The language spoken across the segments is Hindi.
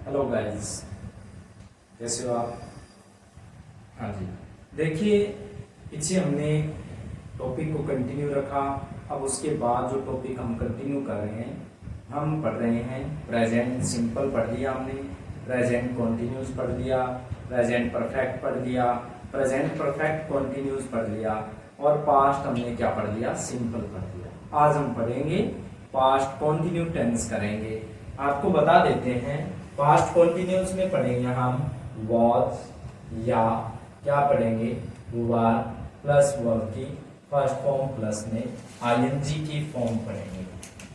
हेलो गाइस, कैसे हो आप? हाँ जी, देखिए पीछे हमने टॉपिक को कंटिन्यू रखा। अब उसके बाद जो टॉपिक हम कंटिन्यू कर रहे हैं, हम पढ़ रहे हैं प्रेजेंट सिंपल पढ़ लिया हमने, प्रेजेंट कॉन्टिन्यूस पढ़ लिया, प्रेजेंट परफेक्ट पढ़ लिया, प्रेजेंट परफेक्ट कॉन्टिन्यूस पढ़ लिया और पास्ट हमने क्या पढ़ लिया? सिंपल पढ़ लिया। आज हम पढ़ेंगे पास्ट कॉन्टिन्यू टेंस करेंगे। आपको बता देते हैं पास्ट कॉन्टिन्यूस में पढ़ेंगे हम वॉज या क्या पढ़ेंगे वर प्लस वर्ब की फर्स्ट फॉर्म प्लस में आईएनजी की फॉर्म पढ़ेंगे।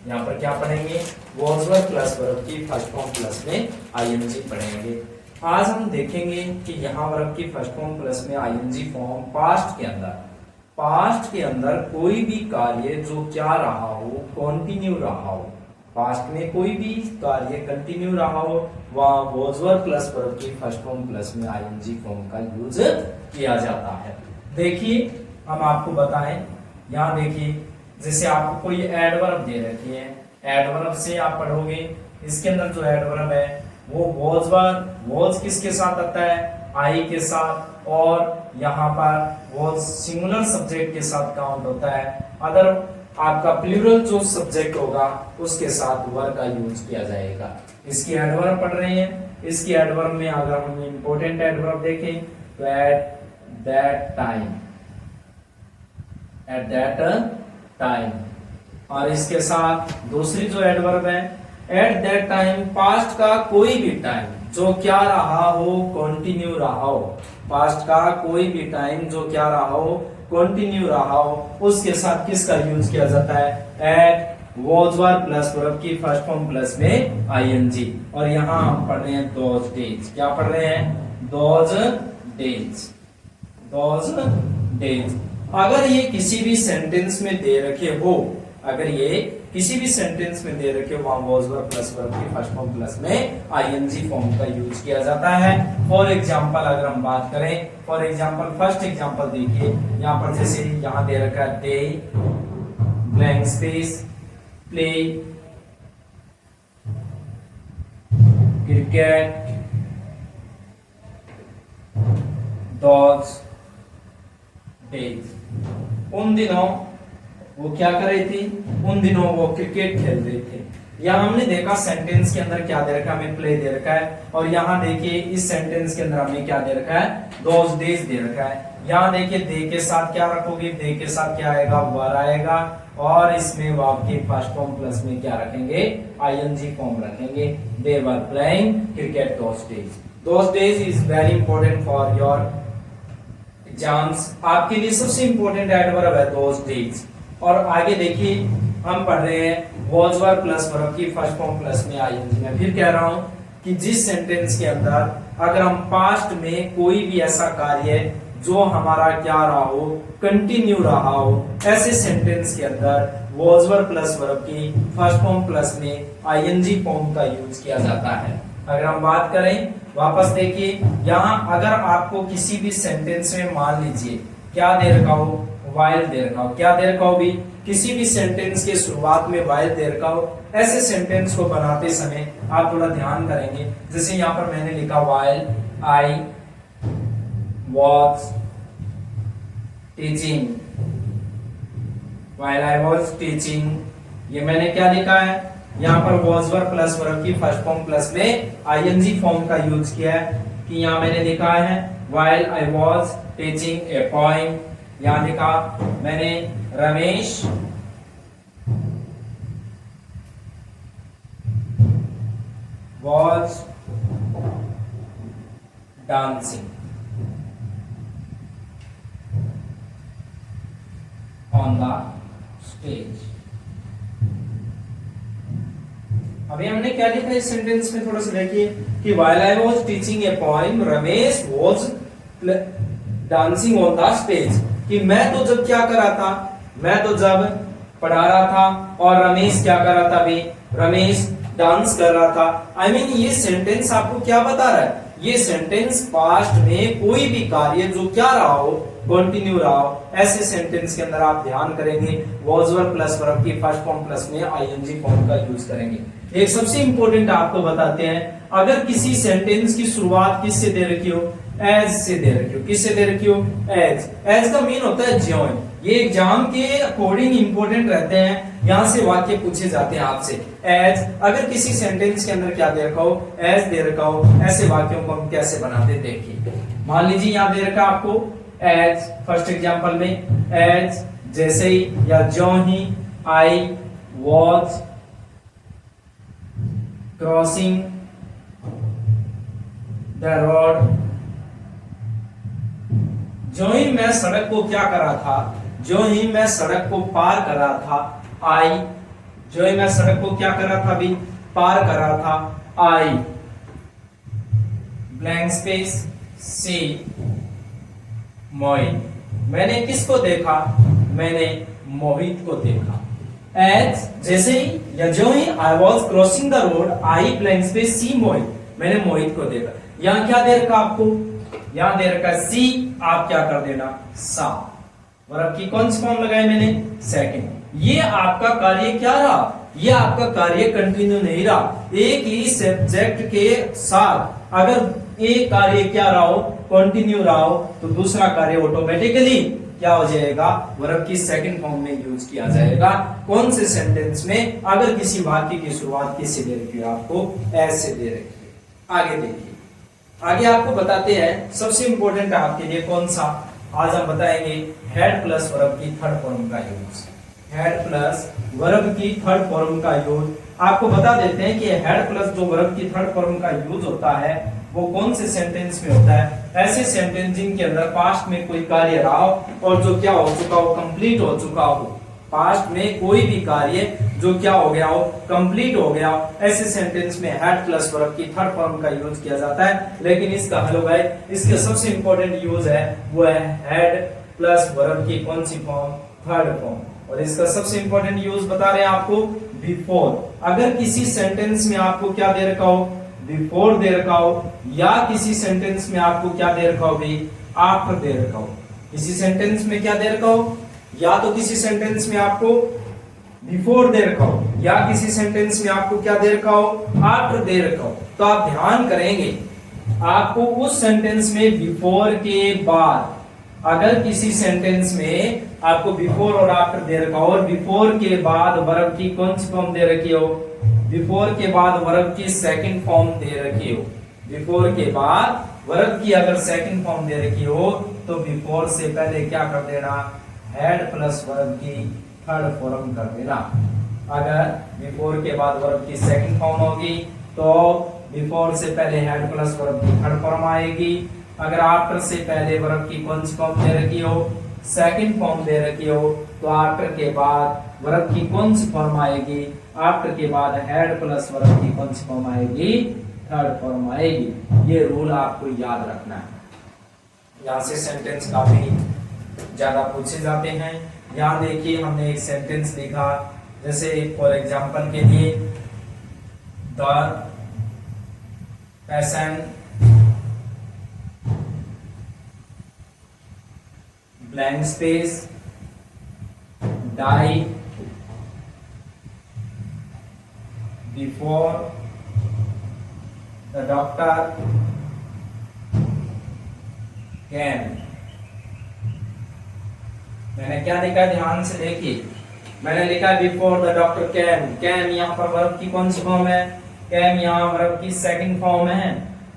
यहाँ पर क्या पढ़ेंगे? वॉज वर प्लस वर्ब की फर्स्ट फॉर्म प्लस में आईएनजी पढ़ेंगे। आज हम देखेंगे कि यहाँ वर्ब की फर्स्ट फॉर्म प्लस में आईएनजी फॉर्म पास्ट के अंदर कोई भी कार्य जो क्या रहा हो, कंटिन्यू रहा हो, पास्ट में कोई भी कार्य कंटिन्यू रहा हो, वह वॉज वर प्लस वर्ब की फर्स्ट फॉर्म प्लस में आईएनजी फॉर्म का यूज किया जाता है। देखिए हम आपको बताएं, यहाँ देखिए जैसे आपको कोई एडवर्ब दे रखी है, एडवर्ब से आप पढ़ोगे। इसके अंदर जो एडवर्ब है वो वॉज वर, वॉज किसके साथ आता है? आई के साथ, और यहाँ पर वॉज सिंगुलर सब्जेक्ट के साथ काउंट होता है। अगर आपका प्लूरल जो सब्जेक्ट होगा उसके साथ वर का यूज किया जाएगा। इसकी एडवर्ब पढ़ रहे हैं। इसकी एडवर्ब में अगर हम इंपॉर्टेंट एडवर्ब देखें तो एट दैट टाइम, और इसके साथ दूसरी जो एडवर्ब है एट दैट टाइम, पास्ट का कोई भी टाइम जो क्या रहा हो, कंटिन्यू रहा हो, पास्ट का कोई भी टाइम जो क्या रहा हो, कंटिन्यू रहा हो, उसके साथ किसका यूज किया जाता है? At was were plus verb की फर्स्ट फॉर्म प्लस में आईएनजी। और यहाँ हम पढ़ रहे हैं दोज डेज। क्या पढ़ रहे हैं? Those days. अगर ये किसी भी सेंटेंस में दे रखे हो, अगर ये किसी भी सेंटेंस में दे रखे हो, वहां वॉज वर प्लस वर्ब की फर्स्ट फॉर्म प्लस में आईएनजी फॉर्म का यूज किया जाता है। फॉर एग्जांपल अगर हम बात करें, फॉर एग्जांपल फर्स्ट एग्जांपल देखिए, यहाँ पर जैसे यहाँ दे रखा है day blank space play cricket dogs days. उन दिनों वो क्या कर रही थी? उन दिनों वो क्रिकेट खेल रहे थे। यहाँ हमने देखा सेंटेंस के अंदर क्या दे रखा है? हमें प्ले दे रखा है। और यहाँ देखिए इस सेंटेंस के अंदर हमें क्या दे रखा है? दोज डेज दे रखा है। यहाँ देखिए दे के साथ क्या रखोगे? दे के साथ क्या आएगा? वर आएगा। और इसमें वर्ब की फर्स्ट फॉर्म प्लस में क्या रखेंगे? आईएनजी फॉर्म रखेंगे। They were playing cricket those days. Those days is very important for your exams. आपके लिए सबसे इंपॉर्टेंट एडवर्ब है दोज डेज। और आगे देखिए हम पढ़ रहे हैं वॉज वर प्लस वर्ब की फर्स्ट फॉर्म प्लस में आईएनजी। मैं फिर कह रहा हूं कि जिस सेंटेंस के अंदर अगर हम पास्ट में कोई भी ऐसा कार्य जो हमारा क्या रहा हो, कंटिन्यू रहा हो, ऐसे सेंटेंस के अंदर वॉज वर प्लस वर्ब की फर्स्ट फॉर्म प्लस में आईएनजी फॉर्म का यूज किया जाता है। अगर हम बात करें, वापस देखिए यहाँ अगर आपको किसी भी सेंटेंस में मान लीजिए क्या दे रखा हो? वाइल दे रखा हो। क्या दे रखा हो भी? किसी भी सेंटेंस के शुरुआत में वाइल दे रखा हो। ऐसे सेंटेंस को बनाते समय आप थोड़ा ध्यान करेंगे। जैसे यहाँ पर मैंने लिखा while I was teaching, while I was teaching, ये मैंने क्या लिखा है? यहाँ पर वॉज वर प्लस वर्ब की फर्स्ट फॉर्म प्लस में आईएनजी फॉर्म का यूज किया है। कि यहाँ मैंने लिखा है while I was teaching a poem, यहाँ लिखा मैंने Ramesh was dancing on the stage. अभी हमने क्या लिखा इस सेंटेंस में? थोड़ा सा देखिए कि while I was teaching a poem, Ramesh was dancing on the stage। कि मैं तो जब क्या कर रहा था? मैं तो जब पढ़ा रहा था और रमेश क्या कर रहा था? अभी रमेश डांस कर रहा था। I mean, ये सेंटेंस आपको क्या बता रहा है? ये सेंटेंस पास्ट में कोई भी कार्य जो क्या रहा हो, कंटिन्यू रहा हो, ऐसे सेंटेंस के अंदर आप ध्यान करेंगे वॉज वर प्लस वर्ब की फर्स्ट फॉर्म प्लस में आईएनजी फॉर्म का यूज करेंगे। एक सबसे इंपॉर्टेंट आपको बताते हैं, अगर किसी सेंटेंस की शुरुआत किससे दे रखी हो, एज से दे रखी हो, किससे दे रखी हो, एज। एज का मीन होता है ज्यों। ये एग्जाम के अकॉर्डिंग इंपॉर्टेंट रहते हैं, यहां से वाक्य पूछे जाते हैं आपसे। एज, अगर किसी सेंटेंस के अंदर क्या दे रखा हो, एज दे रखा हो, ऐसे वाक्यों को हम कैसे बनाते देखिए। मान लीजिए यहां दे रखा आपको एज, फर्स्ट एग्जांपल में एज जैसे ही या ज्यों ही, I was crossing the road, जो ही मैं सड़क को क्या कर रहा था, जो ही मैं सड़क को पार कर रहा था, आई, जो ही मैं सड़क को क्या कर रहा था, अभी पार कर रहा था, आई ब्लैंक स्पेस सी मोहित, मैंने किसको देखा, मैंने मोहित को देखा। एज जैसे ही या जो ही, I was crossing the road, I blank space see Mohit, मैंने मोहित को देखा। यहां क्या दे रखा आपको, यहां दे रखा सी, आप क्या कर देना, सा, वर्ब की कौन सी फॉर्म लगाई मैंने, सेकंड। ये आपका कार्य क्या रहा, ये आपका कार्य कंटिन्यू नहीं रहा। एक ही सब्जेक्ट के साथ अगर एक कार्य क्या रहा हो, कंटिन्यू रहा हो, तो दूसरा कार्य ऑटोमेटिकली क्या हो जाएगा, वर्ब की सेकंड फॉर्म में यूज किया जाएगा। कौन से सेंटेंस में, अगर किसी वाक्य की शुरुआत किससे दे रखी है, आपको एज से दे रखी है। आगे देखिए, आगे आपको बताते हैं सबसे इंपॉर्टेंट आपके लिए कौन सा, आज हम बताएंगे हेड प्लस वर्ब की थर्ड फॉर्म का यूज। हेड प्लस वर्ब की थर्ड फॉर्म का यूज आपको बता देते हैं कि हेड प्लस जो वर्ब की थर्ड फॉर्म का यूज होता है वो कौन से सेंटेंस में होता है, ऐसे सेंटेंस जिनके अंदर पास्ट में कोई कार्य रहा हो और जो क्या हो चुका हो, कंप्लीट हो चुका हो। पास्ट में कोई भी कार्य जो क्या हो गया हो, कंप्लीट हो गया हो, ऐसे सेंटेंस में हेड प्लस वर्ब की थर्ड फॉर्म का यूज किया जाता है। लेकिन इसका हेलो भाई, इसका सबसे इंपॉर्टेंट यूज है वो है हेड प्लस वर्ब की कौन सी फॉर्म, थर्ड फॉर्म। और इसका सबसे इंपॉर्टेंट यूज बता रहे हैं आपको, बिफोर। अगर किसी सेंटेंस में आपको क्या दे रखा हो, बिफोर दे रखा हो, या किसी सेंटेंस में आपको क्या दे रखा हो भाई, आफ्टर दे रखा हो। किसी सेंटेंस में क्या दे रखा हो, या तो किसी सेंटेंस में आपको बिफोर दे रखा हो, या किसी सेंटेंस में आपको क्या दे रखा हो, आफ्टर दे रखा हो, तो आप ध्यान करेंगे आपको उस सेंटेंस में बिफोर के बाद, अगर किसी सेंटेंस में आपको बिफोर और आफ्टर दे रखा हो और बिफोर के बाद वर्ब की कौन सी फॉर्म दे रखी हो, बिफोर के बाद वर्ब की सेकंड फॉर्म दे रखी हो, बिफोर के बाद वर्ब की अगर सेकंड फॉर्म दे रखी हो तो बिफोर से पहले क्या कर देना, हेड प्लस वर्ब की थर्ड फॉर्म कर देना। अगर बिफोर के बाद वर्ब की सेकंड फॉर्म होगी तो बिफोर से पहले हेड प्लस वर्ब की थर्ड फॉर्म आएगी। अगर आफ्टर से पहले वर्ब की कौन सी फॉर्म दे रखी हो, सेकंड फॉर्म दे रखी हो, तो आफ्टर के बाद वर्ब की कौन सी फॉर्म आएगी, आफ्टर के बाद हेड प्लस वर्ब की कौन सी फॉर्म आएगी, थर्ड फॉर्म आएगी। ये रूल आपको याद रखना है। यहाँ से सेंटेंस काफी ज्यादा पूछे जाते हैं। यहाँ देखिए हमने एक सेंटेंस लिखा, जैसे फॉर एग्जांपल के लिए the patient blank space die before the doctor can. मैंने क्या लिखा, ध्यान से देखिए, मैंने लिखा before the doctor can. Can यहाँ पर वर्ब की कौन सी फॉर्म है, कैन यहाँ वर्ब की सेकंड फॉर्म है।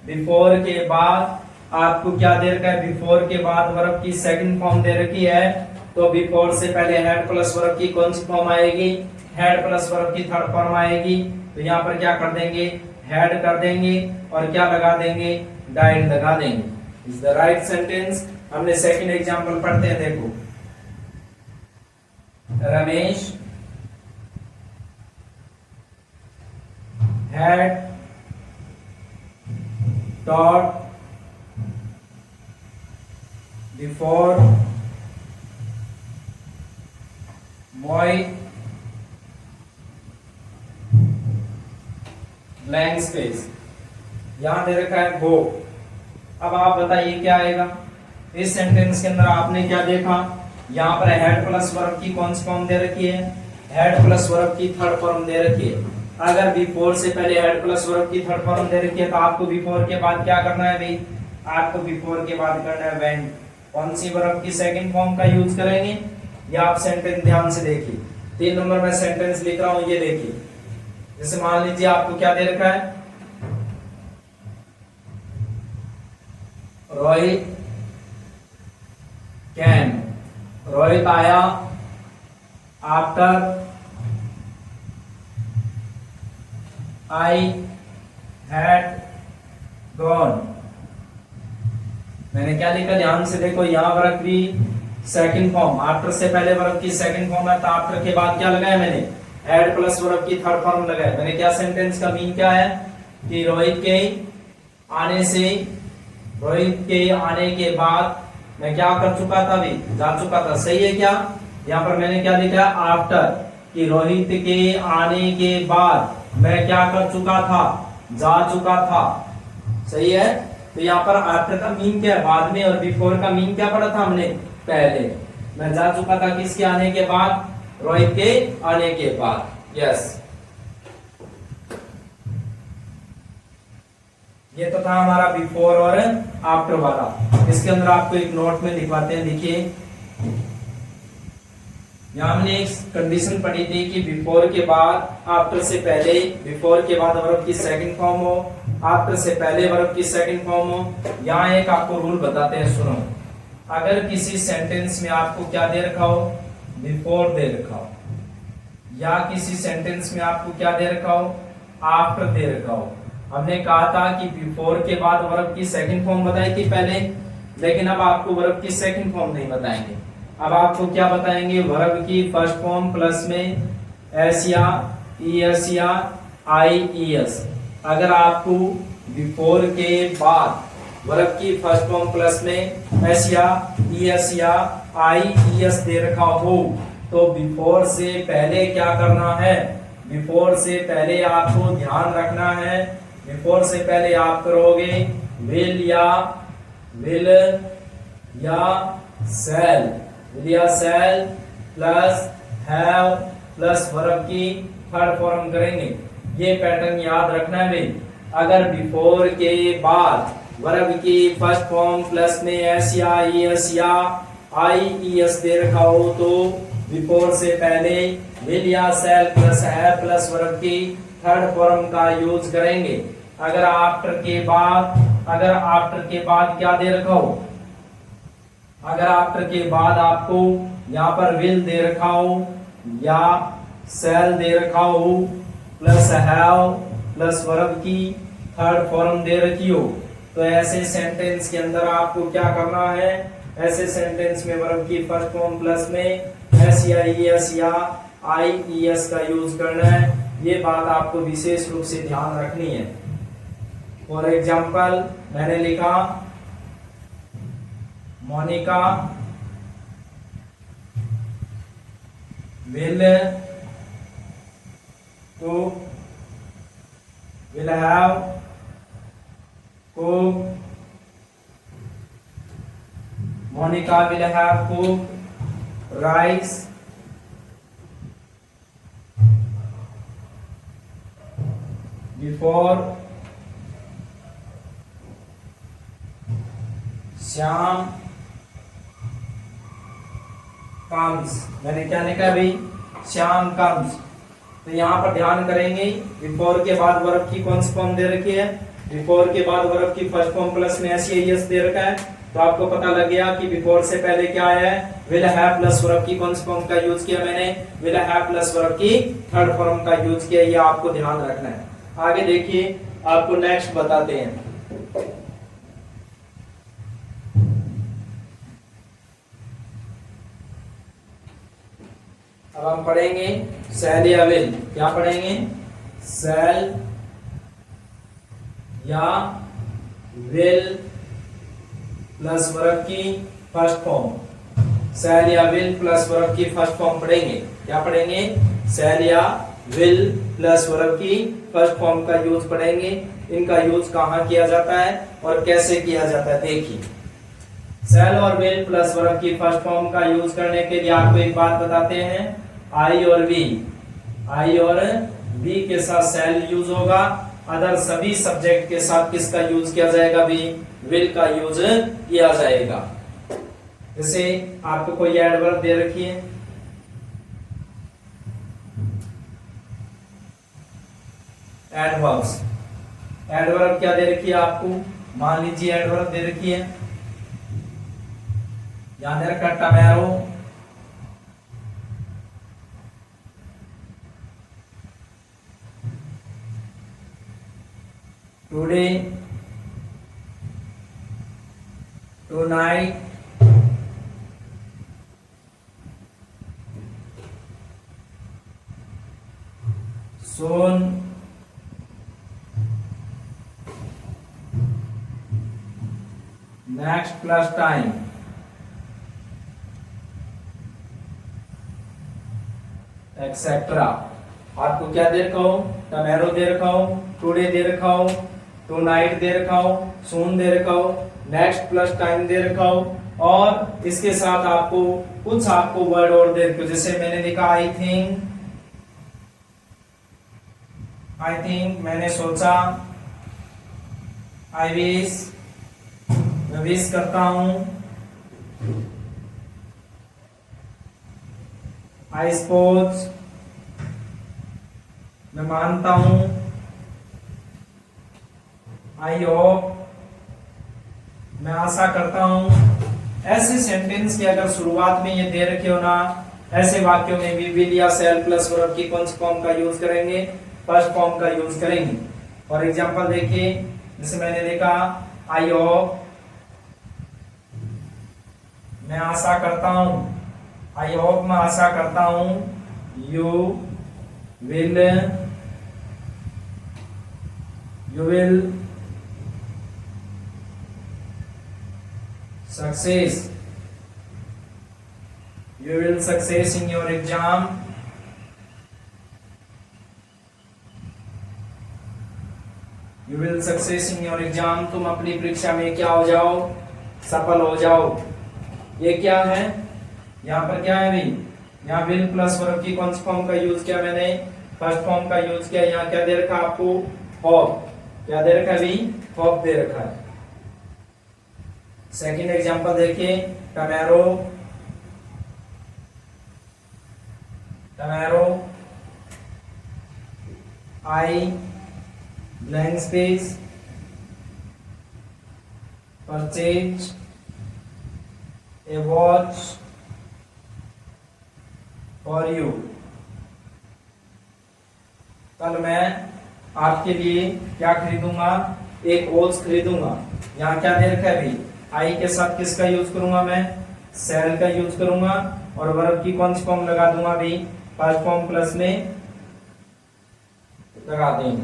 बिफोर के बाद आपको क्या दे रखा है, बिफोर के बाद वर्ब की सेकंड फॉर्म दे रखी है, तो बिफोर से पहले हेड प्लस वर्ब की कौन सी फॉर्म आएगी, हेड प्लस वर्ब की थर्ड फॉर्म आएगी। तो यहाँ पर क्या कर देंगे, हेड कर देंगे और क्या लगा देंगे, डाइड लगा देंगे। Is the right sentence. हमने सेकंड एग्जांपल पढ़ते हैं, देखो Ramesh had taught before boy blank space। यहां दे रखा है गो। अब आप बताइए क्या आएगा इस सेंटेंस के अंदर। आपने क्या देखा, यहाँ पर हेड प्लस वर्ब की कौन सी फॉर्म दे रखी है, हेड प्लस वर्ब की थर्ड फॉर्म दे रखी है। अगर बिफोर से पहले हेड प्लस वर्ब की थर्ड फॉर्म दे रखी है तो आपको बिफोर के बाद क्या करना है भाई, आपको बिफोर के बाद करना है व्हेन। कौन सी वर्ब की सेकंड फॉर्म का यूज करेंगे, ये आप सेंटेंस ध्यान से देखिए। 3 नंबर में सेंटेंस लिख रहा हूं, ये देखिए। जैसे मान लीजिए आपको क्या दे रखा है, रोहित कैन, रोहित आया आफ्टर आई हैड गॉन। मैंने क्या लिखा, ध्यान से देखो, यहां वर्ब की सेकंड फॉर्म, आफ्टर से पहले वर्ब की सेकंड फॉर्म है तो आफ्टर के बाद क्या लगाया मैंने, हैड प्लस वर्ब की थर्ड फॉर्म लगाया। मैंने क्या, सेंटेंस का मीन क्या है कि रोहित के आने से, रोहित के आने के बाद मैं क्या कर चुका था, अभी जा चुका था, सही है क्या। यहाँ पर मैंने क्या लिखा, आफ्टर, कि रोहित के आने के बाद मैं क्या कर चुका था, जा चुका था, सही है। तो यहाँ पर आफ्टर का मीन क्या है, बाद में, और बिफोर का मीन क्या पढ़ा था हमने, पहले। मैं जा चुका था किसके आने के बाद, रोहित के आने के बाद। यस, ये तो था हमारा बिफोर और आफ्टर वाला। इसके अंदर आपको एक नोट में लिखवाते हैं, देखिए। यहां हमने एक कंडीशन पढ़ी थी कि बिफोर के बाद, आफ्टर से पहले, बिफोर के बाद वर्ब की सेकंड फॉर्म हो, आफ्टर से पहले वर्ब की सेकंड फॉर्म हो। यहाँ एक आपको रूल बताते हैं, सुनो। अगर किसी सेंटेंस में आपको क्या दे रखा हो, बिफोर दे रखा हो, या किसी सेंटेंस में आपको क्या दे रखा हो, आफ्टर दे रखा हो। हमने कहा था कि बिफोर के बाद वर्ब की सेकंड फॉर्म बताई थी पहले, लेकिन अब आपको वर्ब की सेकंड फॉर्म नहीं बताएंगे। अब आपको क्या बताएंगे, वर्ब की फर्स्ट फॉर्म प्लस में एस या आई ई एस। अगर आपको बिफोर के बाद वर्ब की फर्स्ट फॉर्म प्लस में एस या आई ई एस दे रखा हो तो बिफोर से पहले क्या करना है, बिफोर से पहले आपको ध्यान रखना है, बिफोर से पहले आप करोगे विल या shall, shall plus have plus verb की थर्ड फॉर्म करेंगे। ये पैटर्न याद रखना है भाई। अगर बिफोर के बाद वर्ब की फर्स्ट फॉर्म प्लस में एस या आई ई एस दे रखा हो तो बिफोर से पहले विल या shall plus have plus verb की थर्ड फॉर्म का यूज करेंगे। अगर आफ्टर के बाद क्या दे रखा हो, अगर आफ्टर के बाद आपको यहाँ पर विल दे रखा हो या सेल दे रखा हो प्लस हैव प्लस वर्ब की थर्ड फॉर्म दे रखी हो तो ऐसे सेंटेंस के अंदर आपको क्या करना है, ऐसे सेंटेंस में वर्ब की फर्स्ट फॉर्म प्लस में एस या आई ई एस का यूज करना है। ये बात आपको विशेष रूप से ध्यान रखनी है। फॉर एग्जाम्पल मैंने लिखा Monika will have cooked, Monica will have cooked rice before Shyam comes। मैंने क्या लिखा भाई, श्याम comes। तो यहाँ पर ध्यान करेंगे बिफोर के बाद वर्ब की कौन सी फॉर्म दे रखी है, बिफोर के बाद वर्ब की फर्स्ट फॉर्म प्लस में एस दे रखा है तो आपको पता लग गया कि बिफोर से पहले क्या आया है, विल हैव प्लस वर्ब की कौन सी फॉर्म का यूज किया, मैंने विल हैव प्लस वर्ब की थर्ड फॉर्म का यूज किया। ये आपको ध्यान रखना है। आगे देखिए, आपको नेक्स्ट बताते हैं। अब हम पढ़ेंगे सेल या विल। क्या पढ़ेंगे, सेल या विल प्लस वर्ब की फर्स्ट फॉर्म। सेल या विल प्लस वर्ब की फर्स्ट फॉर्म पढ़ेंगे। क्या पढ़ेंगे, सेल या विल प्लस वर्ब की फर्स्ट फॉर्म का यूज पढ़ेंगे। इनका यूज कहाँ किया जाता है और कैसे किया जाता है, देखिए। सेल और विल प्लस वर्ब की फर्स्ट फॉर्म का यूज करने के लिए आपको एक बात बताते हैं, आई और बी के साथ शैल यूज होगा, अदर सभी सब्जेक्ट के साथ किसका यूज किया जाएगा भी, विल का यूज किया जाएगा। जैसे आपको कोई एडवर्ब दे रखी है, एडवर्ब्स, एडवर्ब क्या दे रखी है आपको, मान लीजिए एडवर्ब दे रखी है, यहां दे रखा tomorrow, today, tonight, soon, next plus time, etcetera. आपको क्या दे रखा हो, टमेरो दे रखा हो, टुडे दे रखा हो, टुनाइट दे रखा हो, सून दे रखा हो, नेक्स्ट प्लस टाइम दे रखा हो, और इसके साथ आपको कुछ आपको वर्ड और दे रखे हो। जैसे मैंने लिखा आई थिंक, मैंने सोचा, आई विश, मैं विश करता हूं, आई सपोज, मैं मानता हूं, आई होप, मैं आशा करता हूं। ऐसे सेंटेंस की अगर शुरुआत में ये दे रखे हो ना, ऐसे वाक्यों में भी विल या शैल प्लस वर्ब की कौन सी फॉर्म का यूज करेंगे, फर्स्ट फॉर्म का यूज करेंगे। फॉर एग्जांपल देखिए, जैसे मैंने लिखा आई होप, मैं आशा करता हूं, आई होप मैं आशा करता हूं, you will success, you will success in your exam, you will success in your exam, तुम अपनी परीक्षा में क्या हो जाओ, सफल हो जाओ। ये क्या है, यहाँ पर क्या है भाई, यहाँ विल प्लस वर्ब की कौन सी फॉर्म का यूज किया मैंने, फर्स्ट फॉर्म का यूज किया। यहाँ क्या दे रखा आपको, होप, क्या दे रखा है भाई, होप दे रखा है। सेकंड एग्जांपल देखिए, tomorrow, I blank space, purchase a watch for you. कल मैं आपके लिए क्या खरीदूंगा, एक वॉच खरीदूंगा। यहाँ क्या दे रखा है भाई, आई के साथ किसका यूज करूंगा मैं, शैल का यूज करूंगा, और वर्ब की कौन सी फॉर्म लगा दूंगा भाई, फर्स्ट फॉर्म प्लस में लगा देंगे,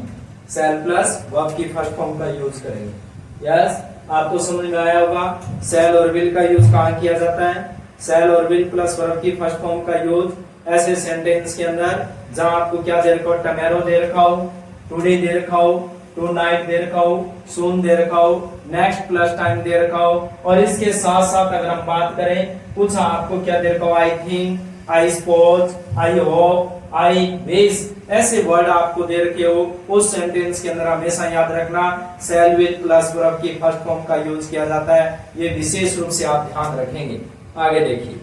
शैल प्लस वर्ब की फर्स्ट फॉर्म का यूज करेंगे। यस, आपको समझ में आया होगा शैल और विल का यूज कहाँ किया जाता है। शैल और विल प्लस वर्ब की फर्स्ट फॉर्म का यूज ऐसे सेंटेंस के अंदर जहां आपको क्या दे रखा हो, टमेरो दे रखा हो, टुडे दे रखा हो, टुनाइट दे रखा हो, सून दे रखा हो, नेक्स्ट प्लस टाइम दे रखा हो, और इसके साथ साथ अगर हम बात करें कुछ आपको क्या दे रखा हो, I think, I suppose, I hope, I wish, ऐसे वर्ड आपको दे रखे हो, उस सेंटेंस के अंदर हमेशा याद रखना शैल विल प्लस वर्ब की फर्स्ट फॉर्म का यूज किया जाता है। ये विशेष रूप से आप ध्यान रखेंगे। आगे देखिए,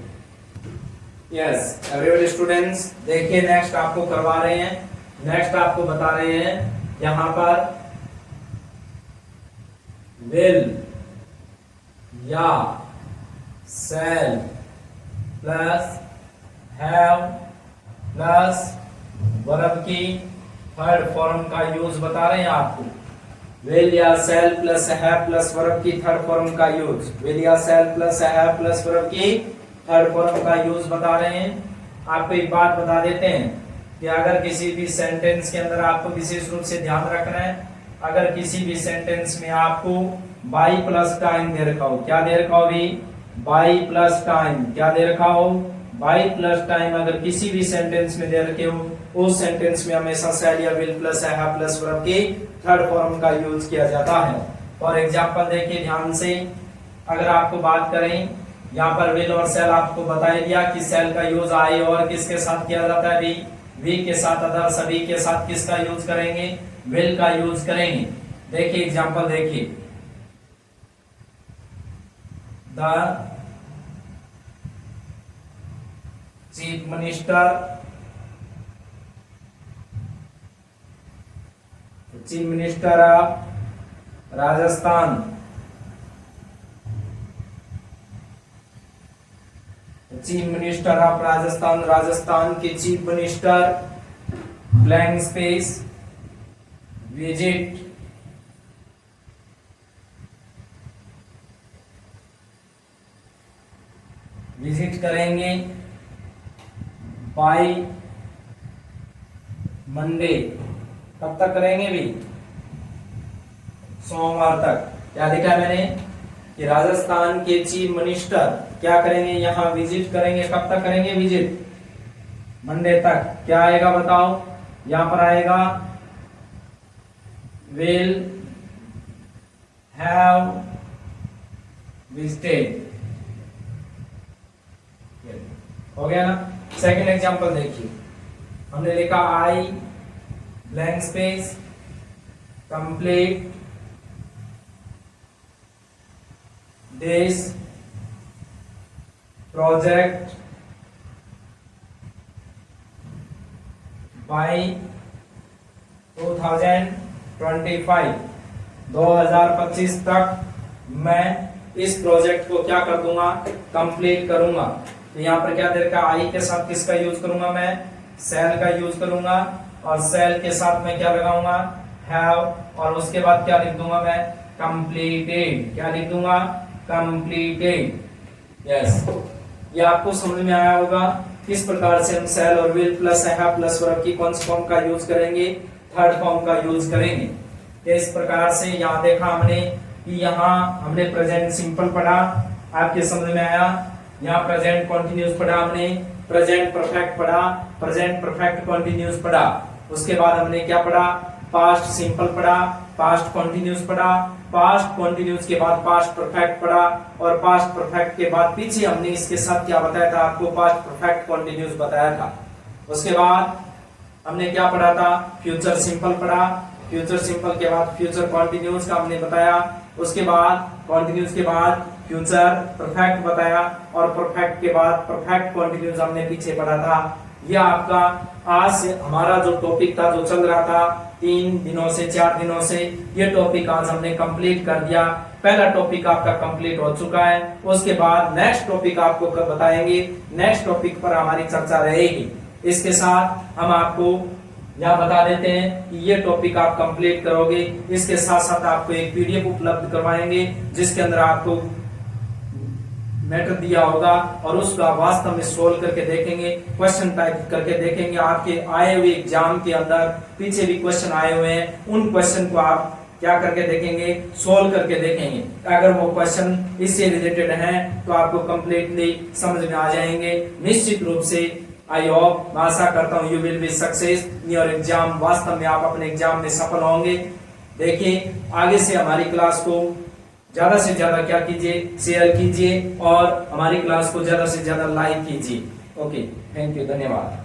यस एवरीबॉडी स्टूडेंट्स, देखिए नेक्स्ट आपको करवा रहे हैं, नेक्स्ट आपको बता रहे हैं यहां पर विल या शैल प्लस हैव प्लस वर्ब की थर्ड फॉर्म का यूज बता रहे हैं आपको। विल या शैल प्लस हैव प्लस वर्ब की थर्ड फॉर्म का यूज, विल या शैल प्लस हैव प्लस वर्ब की थर्ड फॉर्म का यूज बता रहे हैं। आपको एक बात बता देते हैं कि अगर किसी भी सेंटेंस के अंदर आपको विशेष रूप से ध्यान रखना है, अगर किसी भी सेंटेंस में आपको बाई प्लस टाइम दे रखा हो, क्या दे रखा हो भी, बाई प्लस टाइम, क्या दे रखा हो, बाई प्लस टाइम, अगर किसी भी सेंटेंस में दे रखे हो, उस सेंटेंस में हमेशा शैल या will plus have plus verb की थर्ड फॉर्म का यूज किया जाता है। फॉर एग्जांपल देखिए ध्यान से, अगर आपको बात करें यहाँ पर विल और शैल, आपको बता दिया कि शैल का यूज आई और किसके साथ किया जाता है भी, वी के साथ अदर सभी के साथ किसका यूज करेंगे, विल का यूज करेंगे। देखिए एग्जांपल देखिए, the chief minister of Rajasthan, chief minister of Rajasthan, Rajasthan के chief minister blank space visit करेंगे बाय मंडे। कब तक करेंगे भी, सोमवार तक। क्या लिखा है मैंने कि राजस्थान के चीफ मिनिस्टर क्या करेंगे, यहां विजिट करेंगे। कब तक करेंगे विजिट, मंडे तक। क्या आएगा बताओ, यहां पर आएगा विल हैव विजिटेड। हो गया ना। सेकंड एग्जांपल देखिए, हमने लिखा आई blank space complete this project by 2025 तक मैं इस प्रोजेक्ट को क्या कर दूंगा, कंप्लीट करूंगा। तो यहाँ पर क्या दे रखा, आई के साथ किसका यूज करूंगा मैं, सेल का यूज करूंगा, और सेल के साथ मैं क्या लगाऊंगा, हैव, और उसके बाद क्या लिख दूंगा मैं, कंप्लीटेड। क्या लिख दूंगा, कंप्लीटेड। यस, ये आपको समझ में आया होगा किस प्रकार से हम सेल और will plus have plus verb की कौन सी फॉर्म का यूज करेंगे, थर्ड फॉर्म का यूज करेंगे। तो इस प्रकार से यहाँ देखा हमने कि यहाँ हमने प्रेजेंट सिंपल पढ़ा, आपके समझ में आया। यहाँ प्रेजेंट कॉन्टिन्यूस पढ़ा हमने, प्रेजेंट परफेक्ट पढ़ा, प्रेजेंट परफेक्ट कॉन्टिन्यूस पढ़ा। उसके बाद हमने क्या पढ़ा, पास्ट सिंपल पढ़ा, पास्ट कॉन्टिन्यूस पढ़ा, पास्ट कॉन्टिन्यूस के बाद पास्ट परफेक्ट पढ़ा, और पास्ट परफेक्ट के बाद पीछे हमने इसके साथ क्या बताया था आपको, पास्ट परफेक्ट कॉन्टिन्यूस बताया था। उसके बाद हमने क्या पढ़ा था, फ्यूचर सिंपल पढ़ा, फ्यूचर सिंपल के बाद फ्यूचर कॉन्टिन्यूस का हमने बताया। उसके बाद कॉन्टिन्यूस के बाद फ्यूचर परफेक्ट बताया, और परफेक्ट के बाद परफेक्ट कॉन्टिन्यूस हमने पीछे पढ़ा था। यह आपका आज से हमारा जो टॉपिक था, जो चल रहा था 3 दिनों से 4 दिनों से, ये टॉपिक आज हमने कंप्लीट कर दिया। पहला टॉपिक आपका कंप्लीट हो चुका है। उसके बाद नेक्स्ट टॉपिक आपको कब बताएंगे, नेक्स्ट टॉपिक पर हमारी चर्चा रहेगी। इसके साथ हम आपको यहाँ बता देते हैं कि ये टॉपिक आप कंप्लीट करोगे, इसके साथ साथ आपको एक पीडीएफ उपलब्ध करवाएंगे जिसके अंदर आपको मैटर दिया होगा, और उसका वास्तव में सोल्व करके देखेंगे, क्वेश्चन टाइप करके देखेंगे। आपके आए हुए एग्जाम के अंदर पीछे भी क्वेश्चन आए हुए हैं, उन क्वेश्चन को आप क्या करके देखेंगे, सोल्व करके देखेंगे। अगर वो क्वेश्चन इससे रिलेटेड हैं तो आपको कंप्लीटली समझ में आ जाएंगे निश्चित रूप से। आई होप, मैं आशा करता हूँ you will be success in your exam. वास्तव में आप अपने एग्जाम में सफल होंगे। देखिए, आगे से हमारी क्लास को ज्यादा से ज्यादा क्या कीजिए, शेयर कीजिए, और हमारी क्लास को ज्यादा से ज्यादा लाइक कीजिए। ओके, थैंक यू, धन्यवाद।